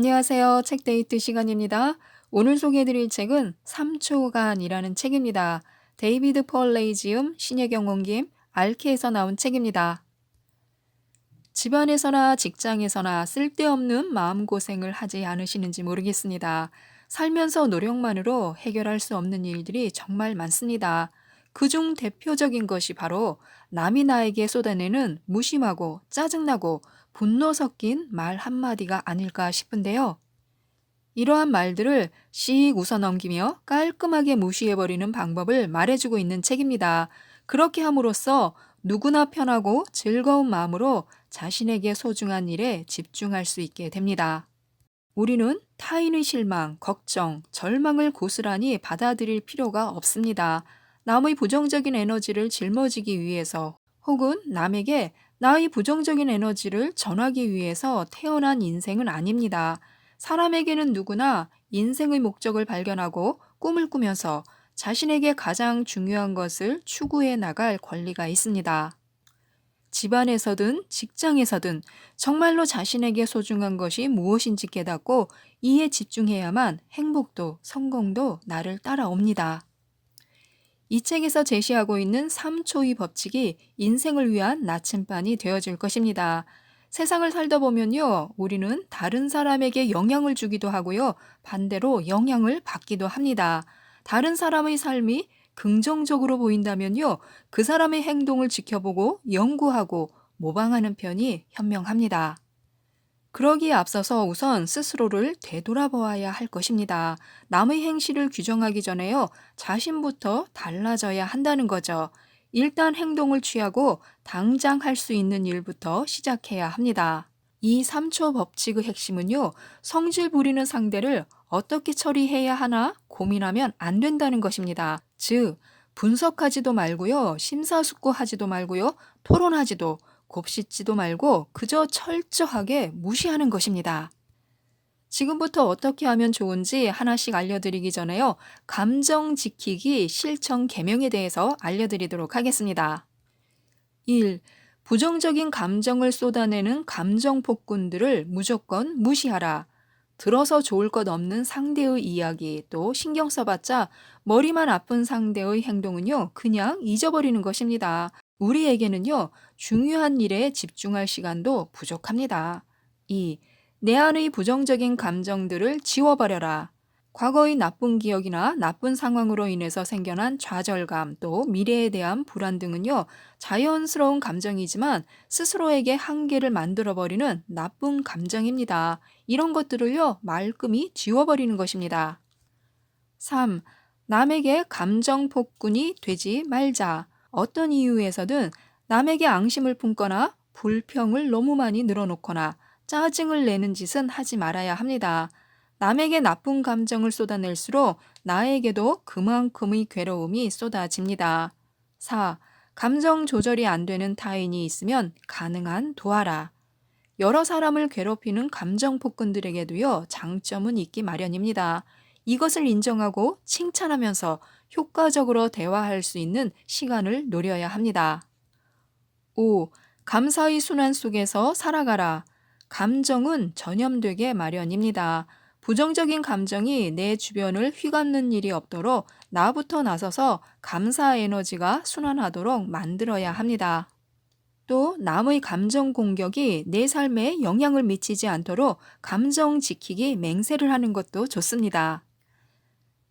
안녕하세요. 책데이트 시간입니다. 오늘 소개해드릴 책은 삼초간이라는 책입니다. 데이비드 펄레이지움, 신혜경 원김, 알케에서 나온 책입니다. 집안에서나 직장에서나 쓸데없는 마음고생을 하지 않으시는지 모르겠습니다. 살면서 노력만으로 해결할 수 없는 일들이 정말 많습니다. 그중 대표적인 것이 바로 남이 나에게 쏟아내는 무심하고 짜증나고 분노 섞인 말 한마디가 아닐까 싶은데요. 이러한 말들을 씩 웃어넘기며 깔끔하게 무시해버리는 방법을 말해주고 있는 책입니다. 그렇게 함으로써 누구나 편하고 즐거운 마음으로 자신에게 소중한 일에 집중할 수 있게 됩니다. 우리는 타인의 실망, 걱정, 절망을 고스란히 받아들일 필요가 없습니다. 남의 부정적인 에너지를 짊어지기 위해서 혹은 남에게 나의 부정적인 에너지를 전하기 위해서 태어난 인생은 아닙니다. 사람에게는 누구나 인생의 목적을 발견하고 꿈을 꾸면서 자신에게 가장 중요한 것을 추구해 나갈 권리가 있습니다. 집안에서든 직장에서든 정말로 자신에게 소중한 것이 무엇인지 깨닫고 이에 집중해야만 행복도 성공도 나를 따라옵니다. 이 책에서 제시하고 있는 3초의 법칙이 인생을 위한 나침반이 되어줄 것입니다. 세상을 살다 보면요, 우리는 다른 사람에게 영향을 주기도 하고요, 반대로 영향을 받기도 합니다. 다른 사람의 삶이 긍정적으로 보인다면요, 그 사람의 행동을 지켜보고 연구하고 모방하는 편이 현명합니다. 그러기에 앞서서 우선 스스로를 되돌아보아야 할 것입니다. 남의 행실을 규정하기 전에요, 자신부터 달라져야 한다는 거죠. 일단 행동을 취하고 당장 할 수 있는 일부터 시작해야 합니다. 이 3초 법칙의 핵심은요, 성질 부리는 상대를 어떻게 처리해야 하나 고민하면 안 된다는 것입니다. 즉, 분석하지도 말고요, 심사숙고하지도 말고요, 토론하지도 곱씹지도 말고 그저 철저하게 무시하는 것입니다. 지금부터 어떻게 하면 좋은지 하나씩 알려드리기 전에요. 감정 지키기 실천 계명에 대해서 알려드리도록 하겠습니다. 1. 부정적인 감정을 쏟아내는 감정 폭군들을 무조건 무시하라. 들어서 좋을 것 없는 상대의 이야기 또 신경 써봤자 머리만 아픈 상대의 행동은요, 그냥 잊어버리는 것입니다. 우리에게는요, 중요한 일에 집중할 시간도 부족합니다. 2. 내 안의 부정적인 감정들을 지워버려라. 과거의 나쁜 기억이나 나쁜 상황으로 인해서 생겨난 좌절감 또 미래에 대한 불안 등은요, 자연스러운 감정이지만 스스로에게 한계를 만들어버리는 나쁜 감정입니다. 이런 것들을요, 말끔히 지워버리는 것입니다. 3. 남에게 감정 폭군이 되지 말자. 어떤 이유에서든 남에게 앙심을 품거나 불평을 너무 많이 늘어놓거나 짜증을 내는 짓은 하지 말아야 합니다. 남에게 나쁜 감정을 쏟아낼수록 나에게도 그만큼의 괴로움이 쏟아집니다. 4. 감정 조절이 안 되는 타인이 있으면 가능한 도와라. 여러 사람을 괴롭히는 감정 폭군들에게도요, 장점은 있기 마련입니다. 이것을 인정하고 칭찬하면서 효과적으로 대화할 수 있는 시간을 노려야 합니다. 5. 감사의 순환 속에서 살아가라. 감정은 전염되게 마련입니다. 부정적인 감정이 내 주변을 휘감는 일이 없도록 나부터 나서서 감사 에너지가 순환하도록 만들어야 합니다. 또 남의 감정 공격이 내 삶에 영향을 미치지 않도록 감정 지키기 맹세를 하는 것도 좋습니다.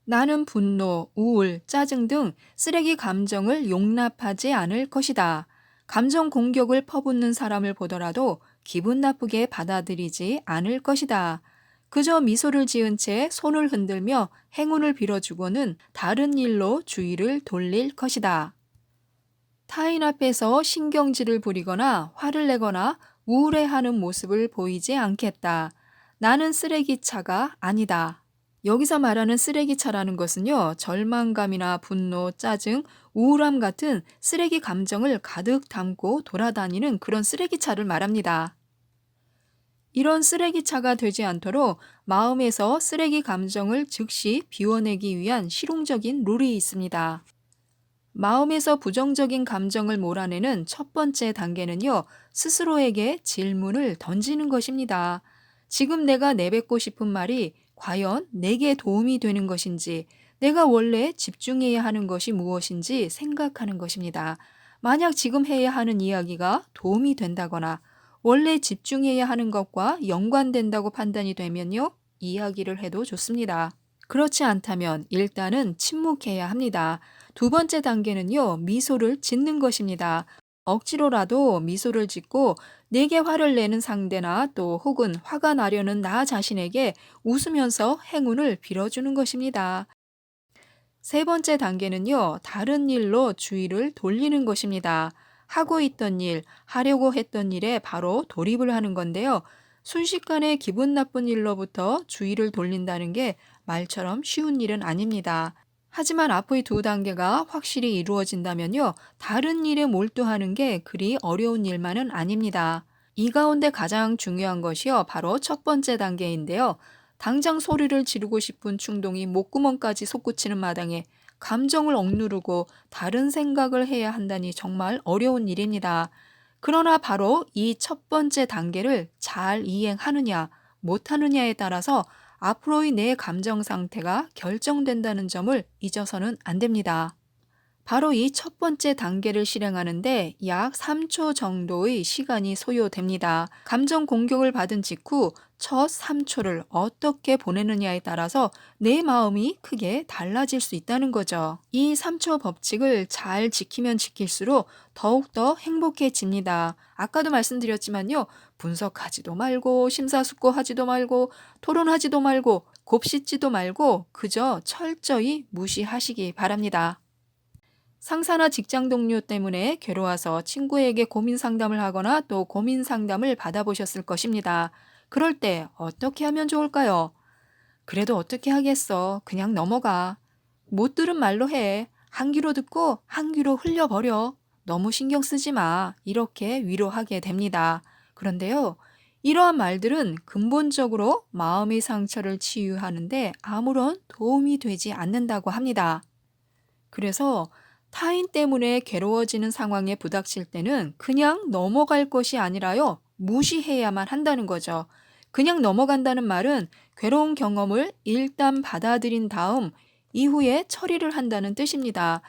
나는 분노, 우울, 짜증 등 쓰레기 감정을 용납하지 않을 것이다. 감정 공격을 퍼붓는 사람을 보더라도 기분 나쁘게 받아들이지 않을 것이다. 그저 미소를 지은 채 손을 흔들며 행운을 빌어주고는 다른 일로 주의를 돌릴 것이다. 타인 앞에서 신경질을 부리거나 화를 내거나 우울해하는 모습을 보이지 않겠다. 나는 쓰레기차가 아니다. 여기서 말하는 쓰레기차라는 것은요, 절망감이나 분노, 짜증, 우울함 같은 쓰레기 감정을 가득 담고 돌아다니는 그런 쓰레기차를 말합니다. 이런 쓰레기차가 되지 않도록 마음에서 쓰레기 감정을 즉시 비워내기 위한 실용적인 룰이 있습니다. 마음에서 부정적인 감정을 몰아내는 첫 번째 단계는요, 스스로에게 질문을 던지는 것입니다. 지금 내가 내뱉고 싶은 말이 과연 내게 도움이 되는 것인지, 내가 원래 집중해야 하는 것이 무엇인지 생각하는 것입니다. 만약 지금 해야 하는 이야기가 도움이 된다거나 원래 집중해야 하는 것과 연관된다고 판단이 되면요, 이야기를 해도 좋습니다. 그렇지 않다면 일단은 침묵해야 합니다. 두 번째 단계는요, 미소를 짓는 것입니다. 억지로라도 미소를 짓고 내게 화를 내는 상대나 또 혹은 화가 나려는 나 자신에게 웃으면서 행운을 빌어주는 것입니다. 세 번째 단계는요, 다른 일로 주의를 돌리는 것입니다. 하고 있던 일, 하려고 했던 일에 바로 돌입을 하는 건데요. 순식간에 기분 나쁜 일로부터 주의를 돌린다는 게 말처럼 쉬운 일은 아닙니다. 하지만 앞의 두 단계가 확실히 이루어진다면요, 다른 일에 몰두하는 게 그리 어려운 일만은 아닙니다. 이 가운데 가장 중요한 것이요, 바로 첫 번째 단계인데요. 당장 소리를 지르고 싶은 충동이 목구멍까지 솟구치는 마당에 감정을 억누르고 다른 생각을 해야 한다니 정말 어려운 일입니다. 그러나 바로 이 첫 번째 단계를 잘 이행하느냐, 못하느냐에 따라서 앞으로의 내 감정 상태가 결정된다는 점을 잊어서는 안 됩니다. 바로 이 첫 번째 단계를 실행하는데 약 3초 정도의 시간이 소요됩니다. 감정 공격을 받은 직후 첫 3초를 어떻게 보내느냐에 따라서 내 마음이 크게 달라질 수 있다는 거죠. 이 3초 법칙을 잘 지키면 지킬수록 더욱더 행복해집니다. 아까도 말씀드렸지만요, 분석하지도 말고 심사숙고하지도 말고 토론하지도 말고 곱씹지도 말고 그저 철저히 무시하시기 바랍니다. 상사나 직장 동료 때문에 괴로워서 친구에게 고민 상담을 하거나 또 고민 상담을 받아보셨을 것입니다. 그럴 때 어떻게 하면 좋을까요? 그래도 어떻게 하겠어. 그냥 넘어가. 못 들은 말로 해. 한 귀로 듣고 한 귀로 흘려버려. 너무 신경 쓰지 마. 이렇게 위로하게 됩니다. 그런데요, 이러한 말들은 근본적으로 마음의 상처를 치유하는데 아무런 도움이 되지 않는다고 합니다. 그래서 타인 때문에 괴로워지는 상황에 부닥칠 때는 그냥 넘어갈 것이 아니라요, 무시해야만 한다는 거죠. 그냥 넘어간다는 말은 괴로운 경험을 일단 받아들인 다음 이후에 처리를 한다는 뜻입니다.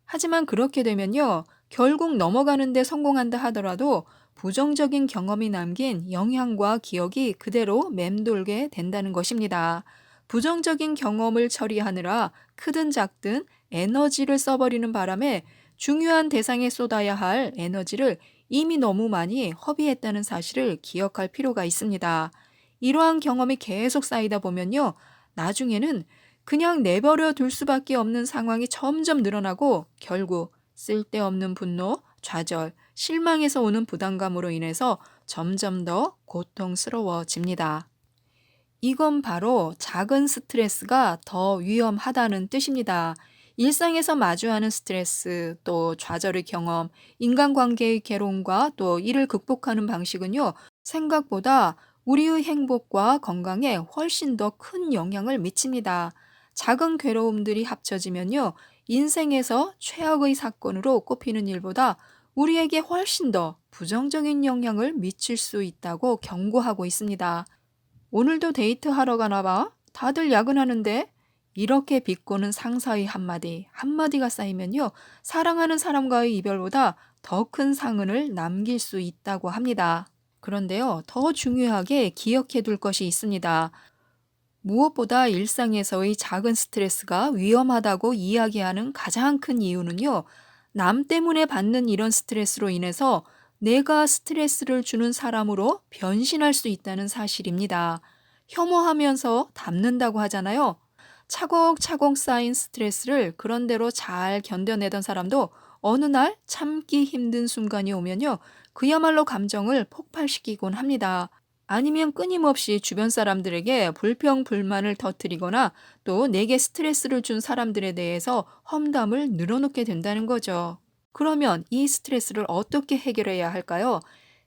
하지만 그렇게 되면요, 결국 넘어가는데 성공한다 하더라도 부정적인 경험이 남긴 영향과 기억이 그대로 맴돌게 된다는 것입니다. 부정적인 경험을 처리하느라 크든 작든 에너지를 써버리는 바람에 중요한 대상에 쏟아야 할 에너지를 이미 너무 많이 허비했다는 사실을 기억할 필요가 있습니다. 이러한 경험이 계속 쌓이다 보면요, 나중에는 그냥 내버려 둘 수밖에 없는 상황이 점점 늘어나고 결국 쓸데없는 분노, 좌절, 실망에서 오는 부담감으로 인해서 점점 더 고통스러워집니다. 이건 바로 작은 스트레스가 더 위험하다는 뜻입니다. 일상에서 마주하는 스트레스, 또 좌절의 경험, 인간관계의 괴로움과 또 이를 극복하는 방식은요, 생각보다 우리의 행복과 건강에 훨씬 더 큰 영향을 미칩니다. 작은 괴로움들이 합쳐지면요, 인생에서 최악의 사건으로 꼽히는 일보다 우리에게 훨씬 더 부정적인 영향을 미칠 수 있다고 경고하고 있습니다. 오늘도 데이트하러 가나 봐. 다들 야근하는데. 이렇게 비꼬는 상사의 한마디, 한마디가 쌓이면요, 사랑하는 사람과의 이별보다 더 큰 상흔을 남길 수 있다고 합니다. 그런데요, 더 중요하게 기억해 둘 것이 있습니다. 무엇보다 일상에서의 작은 스트레스가 위험하다고 이야기하는 가장 큰 이유는요, 남 때문에 받는 이런 스트레스로 인해서 내가 스트레스를 주는 사람으로 변신할 수 있다는 사실입니다. 혐오하면서 담는다고 하잖아요. 차곡차곡 쌓인 스트레스를 그런대로 잘 견뎌내던 사람도 어느 날 참기 힘든 순간이 오면요, 그야말로 감정을 폭발시키곤 합니다. 아니면 끊임없이 주변 사람들에게 불평, 불만을 터뜨리거나 또 내게 스트레스를 준 사람들에 대해서 험담을 늘어놓게 된다는 거죠. 그러면 이 스트레스를 어떻게 해결해야 할까요?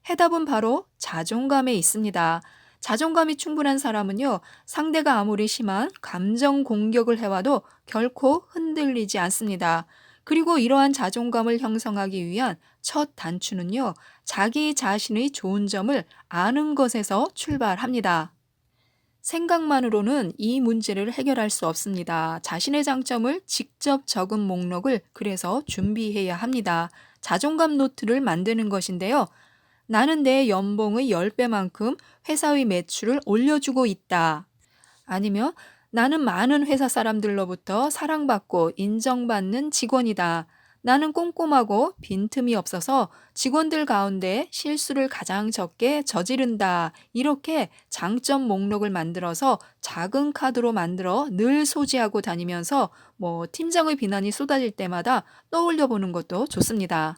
해답은 바로 자존감에 있습니다. 자존감이 충분한 사람은요, 상대가 아무리 심한 감정 공격을 해와도 결코 흔들리지 않습니다. 그리고 이러한 자존감을 형성하기 위한 첫 단추는요, 자기 자신의 좋은 점을 아는 것에서 출발합니다. 생각만으로는 이 문제를 해결할 수 없습니다. 자신의 장점을 직접 적은 목록을 그래서 준비해야 합니다. 자존감 노트를 만드는 것인데요. 나는 내 연봉의 10배만큼 회사의 매출을 올려주고 있다. 아니면 나는 많은 회사 사람들로부터 사랑받고 인정받는 직원이다. 나는 꼼꼼하고 빈틈이 없어서 직원들 가운데 실수를 가장 적게 저지른다. 이렇게 장점 목록을 만들어서 작은 카드로 만들어 늘 소지하고 다니면서 팀장의 비난이 쏟아질 때마다 떠올려 보는 것도 좋습니다.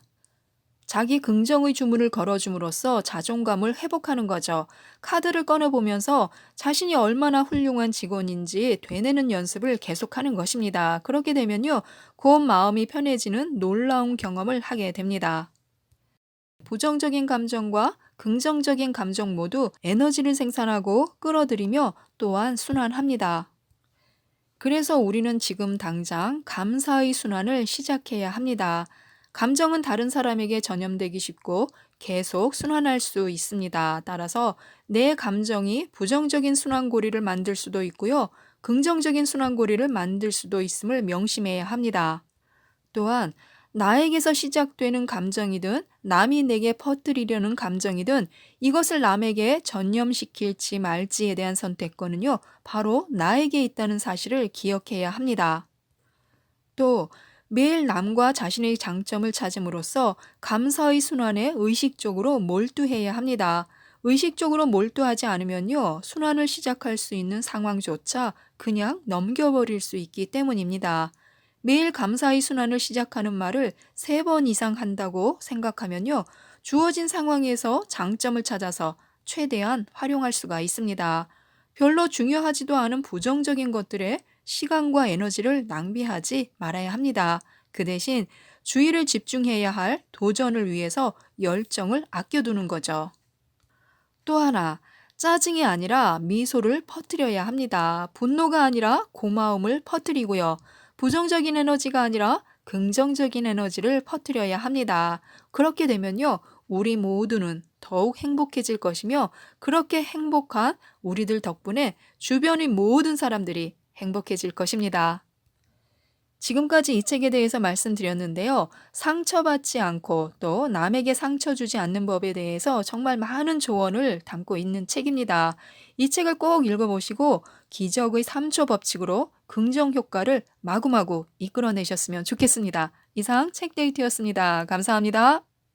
자기 긍정의 주문을 걸어줌으로써 자존감을 회복하는 거죠. 카드를 꺼내보면서 자신이 얼마나 훌륭한 직원인지 되뇌는 연습을 계속하는 것입니다. 그렇게 되면요, 곧 마음이 편해지는 놀라운 경험을 하게 됩니다. 부정적인 감정과 긍정적인 감정 모두 에너지를 생산하고 끌어들이며 또한 순환합니다. 그래서 우리는 지금 당장 감사의 순환을 시작해야 합니다. 감정은 다른 사람에게 전염되기 쉽고 계속 순환할 수 있습니다. 따라서 내 감정이 부정적인 순환고리를 만들 수도 있고요. 긍정적인 순환고리를 만들 수도 있음을 명심해야 합니다. 또한 나에게서 시작되는 감정이든 남이 내게 퍼뜨리려는 감정이든 이것을 남에게 전염시킬지 말지에 대한 선택권은요, 바로 나에게 있다는 사실을 기억해야 합니다. 또 매일 남과 자신의 장점을 찾음으로써 감사의 순환에 의식적으로 몰두해야 합니다. 의식적으로 몰두하지 않으면요, 순환을 시작할 수 있는 상황조차 그냥 넘겨버릴 수 있기 때문입니다. 매일 감사의 순환을 시작하는 말을 3번 이상 한다고 생각하면요, 주어진 상황에서 장점을 찾아서 최대한 활용할 수가 있습니다. 별로 중요하지도 않은 부정적인 것들에 시간과 에너지를 낭비하지 말아야 합니다. 그 대신 주의를 집중해야 할 도전을 위해서 열정을 아껴두는 거죠. 또 하나, 짜증이 아니라 미소를 퍼뜨려야 합니다. 분노가 아니라 고마움을 퍼뜨리고요. 부정적인 에너지가 아니라 긍정적인 에너지를 퍼뜨려야 합니다. 그렇게 되면요, 우리 모두는 더욱 행복해질 것이며, 그렇게 행복한 우리들 덕분에 주변의 모든 사람들이 행복해질 것입니다. 지금까지 이 책에 대해서 말씀드렸는데요. 상처받지 않고 또 남에게 상처 주지 않는 법에 대해서 정말 많은 조언을 담고 있는 책입니다. 이 책을 꼭 읽어보시고 기적의 3초 법칙으로 긍정 효과를 마구마구 이끌어내셨으면 좋겠습니다. 이상 책데이트였습니다. 감사합니다.